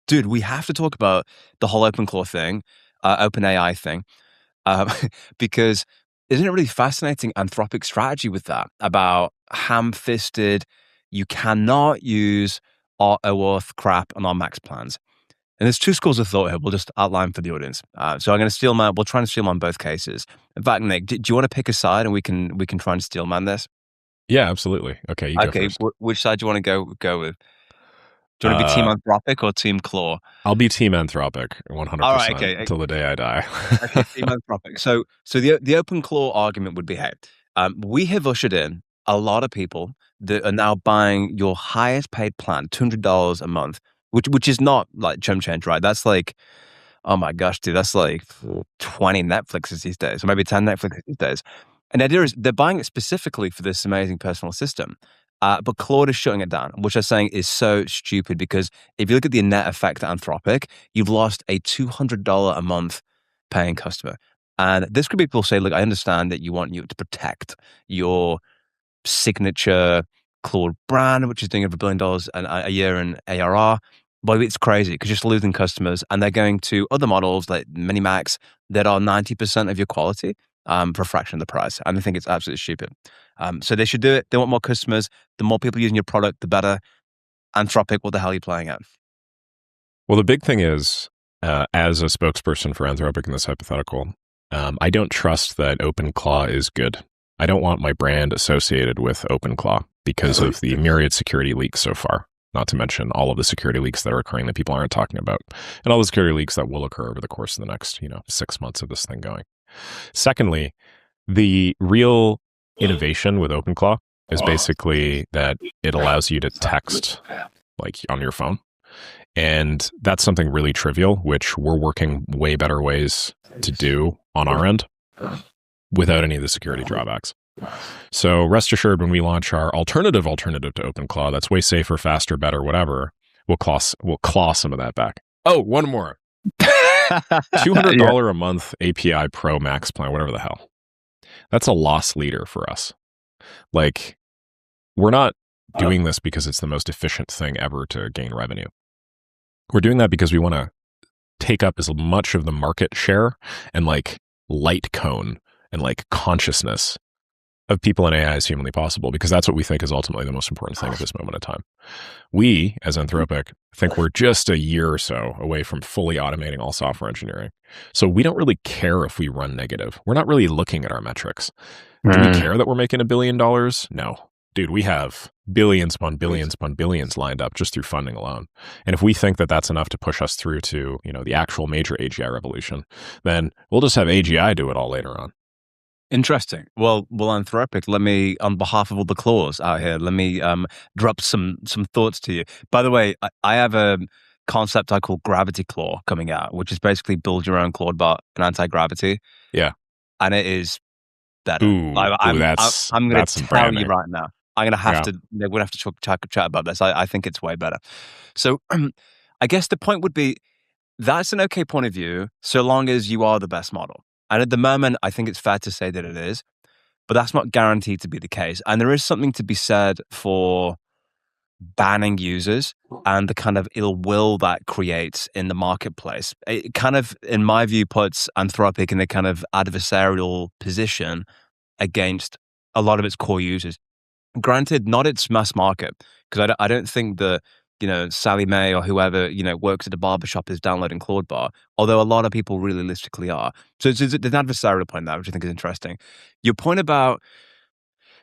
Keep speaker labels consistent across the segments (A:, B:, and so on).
A: Dude, we have to talk about the whole OpenClaw thing, OpenAI thing, um, because isn't it really fascinating Anthropic strategy with that about ham-fisted, you cannot use our OAuth crap on our Max plans. And there's two schools of thought here. We'll just outline for the audience. So I'm going to steel man. We'll try and steel man both cases. In fact, Nick, do you want to pick a side and we can try and steel man this?
B: Yeah, absolutely. Okay, you go
A: Okay,
B: first.
A: which side do you want to go with? Do you want to be Team Anthropic or Team Claw?
B: I'll be Team Anthropic
A: All right,
B: 100%
A: okay,
B: until the day I die.
A: okay, Team Anthropic. So the open claw argument would be, hey, we have ushered in a lot of people that are now buying your highest paid plan, $200 a month, which is not like chump change, right? That's like, oh my gosh, dude, that's like 20 Netflixes these days, or maybe 10 Netflixes these days. And the idea is they're buying it specifically for this amazing personal system. But Claude is shutting it down, which I'm saying is so stupid because if you look at the net effect at Anthropic, you've lost a $200 a month paying customer. And this could be people say, look, I understand that you want you to protect your signature Claude brand, which is doing over $1 billion a year in ARR. But it's crazy because you're just losing customers and they're going to other models like Minimax that are 90% of your quality for a fraction of the price. And I think it's absolutely stupid. So they should do it. They want more customers. The more people using your product, the better. Anthropic, what the hell are you playing at?
B: Well, the big thing is, as a spokesperson for Anthropic in this hypothetical, I don't trust that OpenClaw is good. I don't want my brand associated with OpenClaw because of the myriad security leaks so far, not to mention all of the security leaks that are occurring that people aren't talking about, and all the security leaks that will occur over the course of the next, 6 months of this thing going. Secondly, the real innovation with OpenClaw is basically that it allows you to text like on your phone. And that's something really trivial, which we're working way better ways to do on our end without any of the security drawbacks. So rest assured, when we launch our alternative to OpenClaw, that's way safer, faster, better, whatever, we'll claw some of that back. Oh, one more. $200 a month API Pro Max plan, whatever the hell. That's a loss leader for us. Like, we're not doing this because it's the most efficient thing ever to gain revenue. We're doing that because we want to take up as much of the market share and like light cone and like consciousness of people in AI as humanly possible, because that's what we think is ultimately the most important thing at this moment in time. We, as Anthropic, think we're just a year or so away from fully automating all software engineering. So we don't really care if we run negative. We're not really looking at our metrics. Do we care that we're making $1 billion? No. Dude, we have billions upon billions upon billions lined up just through funding alone. And if we think that that's enough to push us through to, the actual major AGI revolution, then we'll just have AGI do it all later on.
A: Interesting. Well, Anthropic, let me, on behalf of all the claws out here, let me drop some thoughts to you. By the way, I have a concept I call Gravity Claw coming out, which is basically build your own Claude bot and anti-gravity.
B: Yeah.
A: And it is better.
B: I'm
A: going to tell you right now. I'm going to have to, we're going to have to chat about this. I think it's way better. So I guess the point would be, that's an okay point of view, so long as you are the best model. And at the moment, I think it's fair to say that it is, but that's not guaranteed to be the case. And there is something to be said for banning users and the kind of ill will that creates in the marketplace. It kind of, in my view, puts Anthropic in a kind of adversarial position against a lot of its core users. Granted, not its mass market, because I don't think that, Sally Mae or whoever, works at a barbershop is downloading Claude Bar, although a lot of people realistically are. So there's an adversarial point there, which I think is interesting. Your point about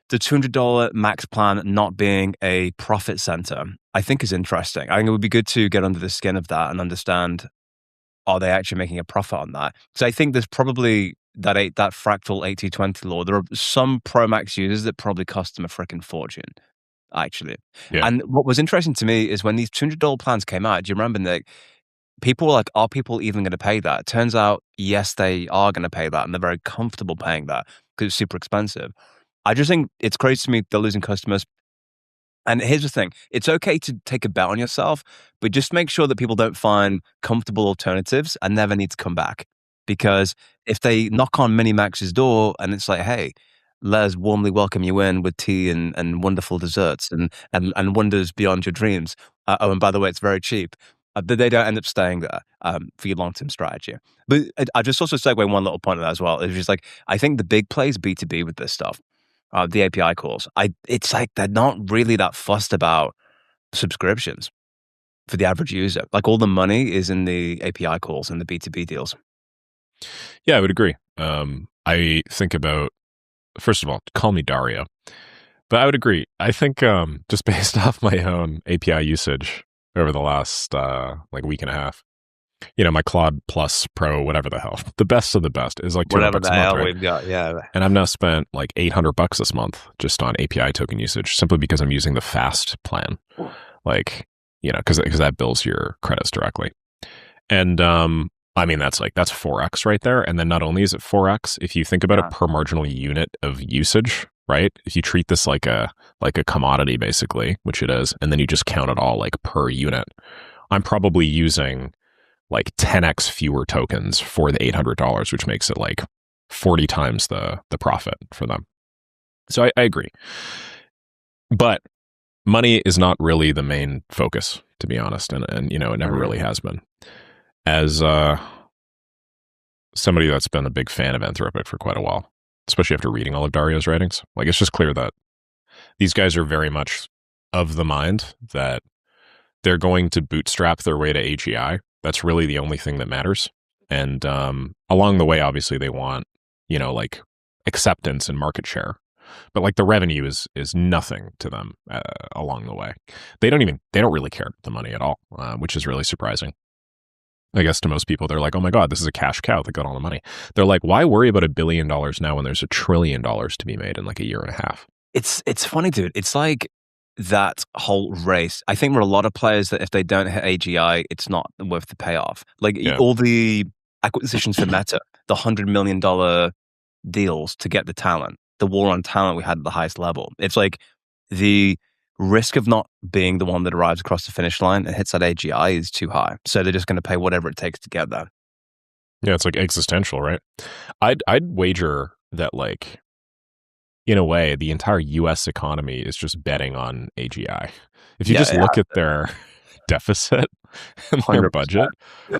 A: the $200 max plan not being a profit center, I think is interesting. I think it would be good to get under the skin of that and understand, are they actually making a profit on that? So I think there's probably that fractal 80-20 law. There are some Pro Max users that probably cost them a freaking fortune, actually.
B: Yeah.
A: And what was interesting to me is when these $200 plans came out, do you remember, Nick? People were like, are people even going to pay that? It turns out, yes, they are going to pay that, and they're very comfortable paying that because it's super expensive. I just think it's crazy to me they're losing customers. And here's the thing. It's okay to take a bet on yourself, but just make sure that people don't find comfortable alternatives and never need to come back. Because if they knock on Minimax's door and it's like, hey, let us warmly welcome you in with tea and wonderful desserts and wonders beyond your dreams. Oh, and by the way, it's very cheap. that they don't end up staying there for your long-term strategy. But I just also segue one little point of that as well. It's just like, I think the big plays B2B with this stuff, the API calls, it's like they're not really that fussed about subscriptions for the average user. Like all the money is in the API calls and the B2B deals.
B: Yeah, I would agree. I think about, first of all, call me Dario, but I would agree. I think just based off my own API usage over the last like week and a half, my Claude Plus Pro, whatever the hell, the best of the best is like $200
A: Whatever
B: a
A: the
B: month,
A: hell
B: right?
A: we've got, yeah.
B: And I've now spent like $800 this month just on API token usage, simply because I'm using the fast plan, like because that bills your credits directly. And I mean, that's 4x right there. And then not only is it 4x, if you think about it per marginal unit of usage, right? If you treat this like a commodity, basically, which it is, and then you just count it all like per unit, I'm probably using like 10x fewer tokens for the $800, which makes it like 40 times the profit for them. So I agree. But money is not really the main focus, to be honest. And it never really has been. As somebody that's been a big fan of Anthropic for quite a while, especially after reading all of Dario's writings, like it's just clear that these guys are very much of the mind that they're going to bootstrap their way to AGI. That's really the only thing that matters. And along the way, obviously, they want, like acceptance and market share. But like the revenue is nothing to them along the way. They don't really care the money at all, which is really surprising. I guess to most people, they're like, oh my God, this is a cash cow. They got all the money. They're like, why worry about $1 billion now when there's $1 trillion to be made in like a year and a half?
A: It's funny, dude. It's like that whole race. I think there are a lot of players that if they don't hit AGI, it's not worth the payoff. Like all the acquisitions for Meta, the $100 million deals to get the talent, the war on talent we had at the highest level. It's like the risk of not being the one that arrives across the finish line and hits that AGI is too high. So they're just going to pay whatever it takes to get there.
B: Yeah, it's like existential, right? I'd wager that, like, in a way, the entire U.S. economy is just betting on AGI. If you just look at their deficit and their 100%. Budget,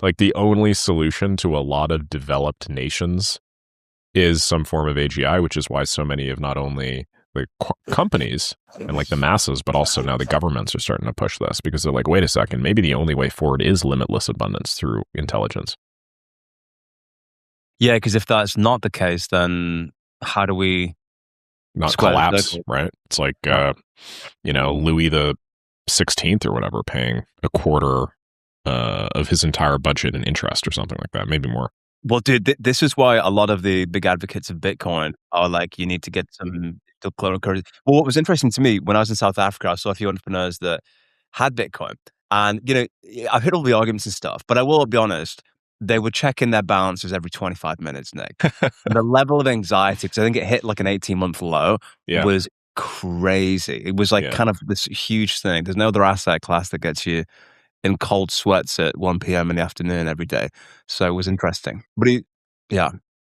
B: like the only solution to a lot of developed nations is some form of AGI, which is why so many of not only the companies and like the masses, but also now the governments are starting to push this, because they're like, wait a second, maybe the only way forward is limitless abundance through intelligence.
A: Yeah, because if that's not the case, then how do we
B: not collapse, right? It's like, Louis the 16th or whatever paying a quarter of his entire budget in interest or something like that, maybe more.
A: Well, dude, this is why a lot of the big advocates of Bitcoin are like, you need to get some cryptocurrency. Well, what was interesting to me when I was in South Africa, I saw a few entrepreneurs that had Bitcoin. And, I've heard all the arguments and stuff, but I will be honest, they were checking their balances every 25 minutes, Nick. The level of anxiety, because I think it hit like an 18-month low, was crazy. It was like kind of this huge thing. There's no other asset class that gets you in cold sweats at 1 p.m. in the afternoon every day. So it was interesting. But